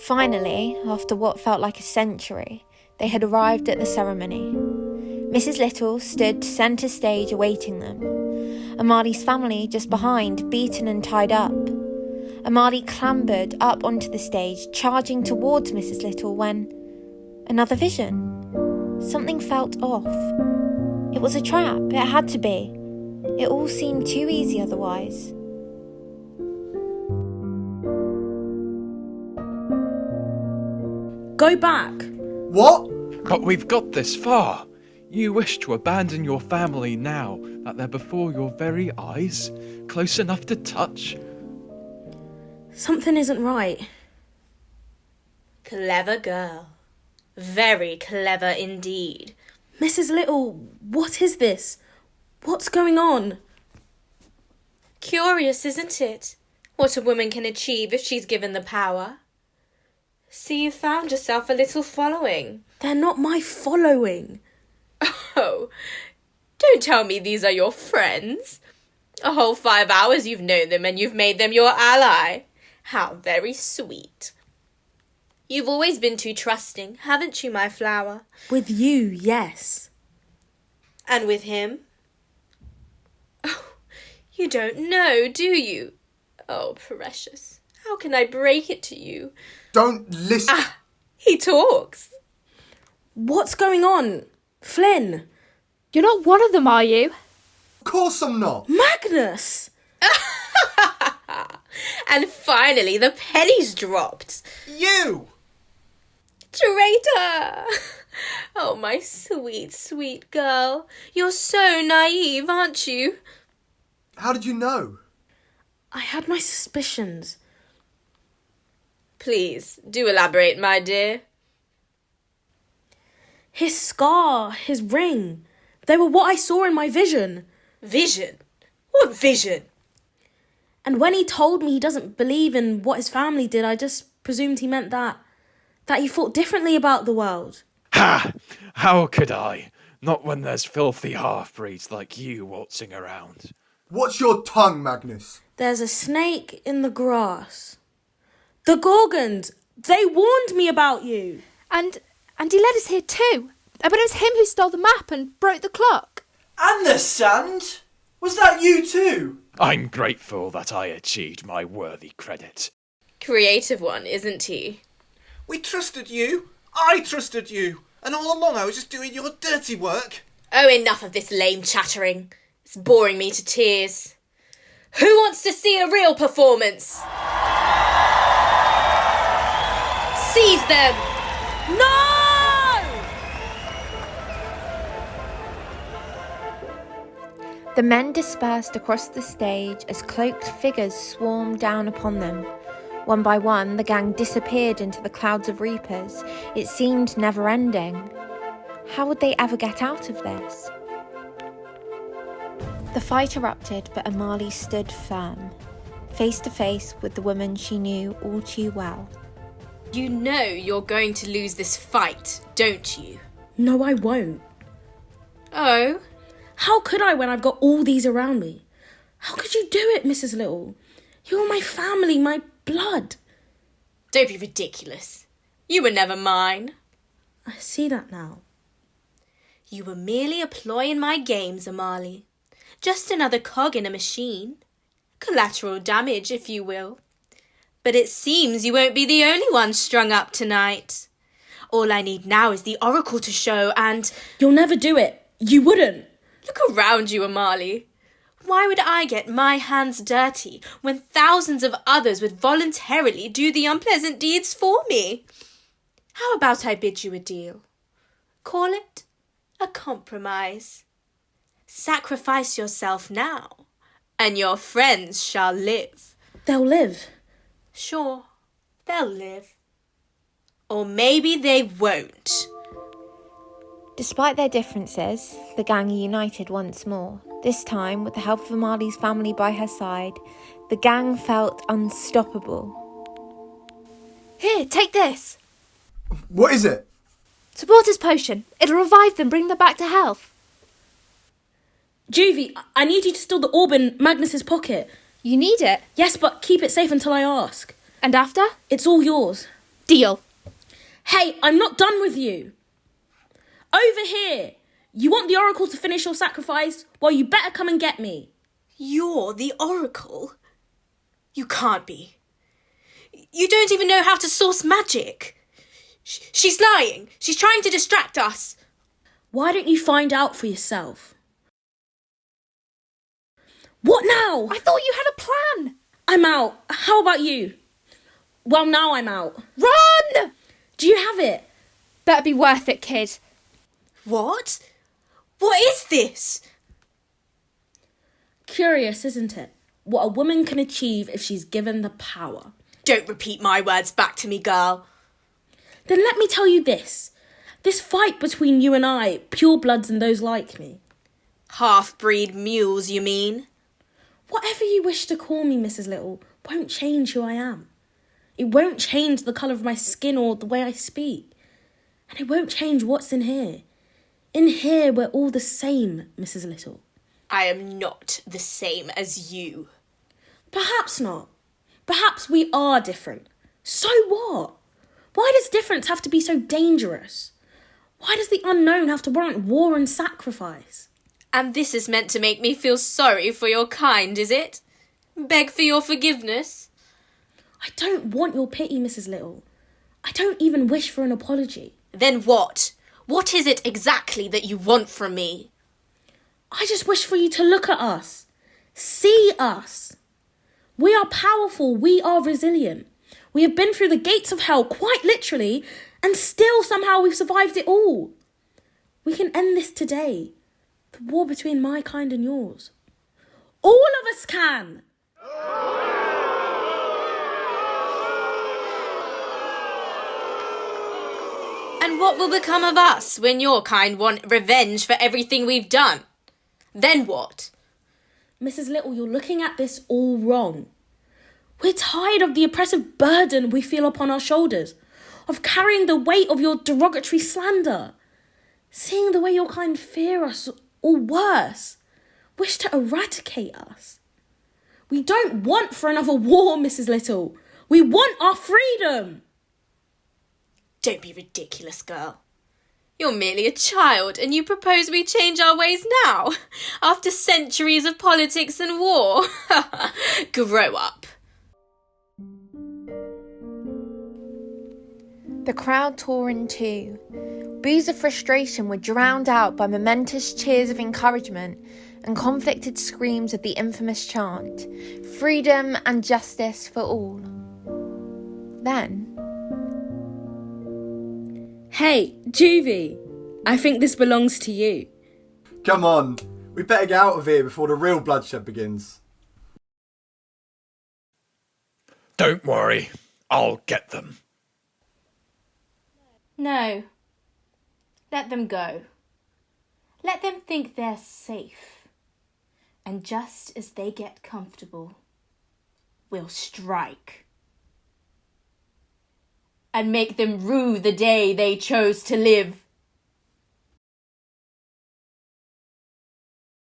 Finally, after what felt like a century, they had arrived at the ceremony. Mrs. Little stood centre stage awaiting them. Amali's family just behind, beaten and tied up. Amali clambered up onto the stage, charging towards Mrs. Little when... another vision. Something felt off. It was a trap, it had to be. It all seemed too easy otherwise. Go back! What? But we've got this far. You wish to abandon your family now that they're before your very eyes, close enough to touch? Something isn't right. Clever girl. Very clever indeed. Mrs. Little, what is this? What's going on? Curious, isn't it? What a woman can achieve if she's given the power. See, you found yourself a little following. They're not my following. Oh, don't tell me these are your friends. A whole 5 hours you've known them and you've made them your ally. How very sweet. You've always been too trusting, haven't you, my flower? With you, yes. And with him? Oh, you don't know, do you? Oh, precious, how can I break it to you? Don't listen. Ah, he talks. What's going on? Flynn! You're not one of them, are you? Of course I'm not. Magnus! And finally the pennies dropped. You! Traitor! Oh, my sweet, sweet girl. You're so naive, aren't you? How did you know? I had my suspicions. Please, do elaborate, my dear. His scar, his ring. They were what I saw in my vision. Vision? What vision? And when he told me he doesn't believe in what his family did, I just presumed he meant that he thought differently about the world. Ha! How could I? Not when there's filthy half-breeds like you waltzing around. What's your tongue, Magnus? There's a snake in the grass. The Gorgons! They warned me about you! And he led us here too. But it was him who stole the map and broke the clock. And the sand? Was that you too? I'm grateful that I achieved my worthy credit. Creative one, isn't he? We trusted you. I trusted you. And all along I was just doing your dirty work. Oh, enough of this lame chattering. It's boring me to tears. Who wants to see a real performance? Seize them! No! The men dispersed across the stage as cloaked figures swarmed down upon them. One by one, the gang disappeared into the clouds of reapers. It seemed never-ending. How would they ever get out of this? The fight erupted, but Amali stood firm, face to face with the woman she knew all too well. You know you're going to lose this fight, don't you? No, I won't. Oh? How could I when I've got all these around me? How could you do it, Mrs. Little? You're my family, my blood. Don't be ridiculous. You were never mine. I see that now. You were merely a ploy in my games, Amali. Just another cog in a machine. Collateral damage, if you will. But it seems you won't be the only one strung up tonight. All I need now is the oracle to show and... You'll never do it. You wouldn't. Look around you, Amali. Why would I get my hands dirty when thousands of others would voluntarily do the unpleasant deeds for me? How about I bid you a deal? Call it a compromise. Sacrifice yourself now, and your friends shall live. They'll live. Sure, they'll live. Or maybe they won't. Despite their differences, the gang united once more. This time, with the help of Amali's family by her side, the gang felt unstoppable. Here, take this. What is it? Supporter's potion. It'll revive them, bring them back to health. Juvie, I need you to steal the orb in Magnus's pocket. You need it? Yes, but keep it safe until I ask. And after? It's all yours. Deal. Hey, I'm not done with you. Over here. You want the oracle to finish your sacrifice? Well, you better come and get me. You're the oracle? You can't be. You don't even know how to source magic. She's lying. She's trying to distract us. Why don't you find out for yourself? What now? I thought you had a plan. I'm out. How about you? Well, now I'm out. Run! Do you have it? Better be worth it, kid. What? What is this? Curious, isn't it? What a woman can achieve if she's given the power. Don't repeat my words back to me, girl. Then let me tell you this. This fight between you and I, purebloods and those like me. Half-breed mules, you mean? Whatever you wish to call me, Mrs. Little, won't change who I am. It won't change the colour of my skin or the way I speak. And it won't change what's in here. In here, we're all the same, Mrs. Little. I am not the same as you. Perhaps not. Perhaps we are different. So what? Why does difference have to be so dangerous? Why does the unknown have to warrant war and sacrifice? And this is meant to make me feel sorry for your kind, is it? Beg for your forgiveness? I don't want your pity, Mrs. Little. I don't even wish for an apology. Then what? What is it exactly that you want from me? I just wish for you to look at us. See us. We are powerful. We are resilient. We have been through the gates of hell, quite literally, and still somehow we've survived it all. We can end this today. The war between my kind and yours. All of us can. And what will become of us when your kind want revenge for everything we've done? Then what? Mrs. Little, you're looking at this all wrong. We're tired of the oppressive burden we feel upon our shoulders, of carrying the weight of your derogatory slander, seeing the way your kind fear us, or worse, wish to eradicate us. We don't want for another war, Mrs. Little. We want our freedom. Don't be ridiculous, girl. You're merely a child, and you propose we change our ways now, after centuries of politics and war. Grow up. The crowd tore in two. Boos of frustration were drowned out by momentous cheers of encouragement and conflicted screams of the infamous chant, "Freedom and justice for all." Then, Hey, Juvie, I think this belongs to you. Come on, we better get out of here before the real bloodshed begins. Don't worry, I'll get them. No. Let them go. Let them think they're safe. And just as they get comfortable, we'll strike. And make them rue the day they chose to live.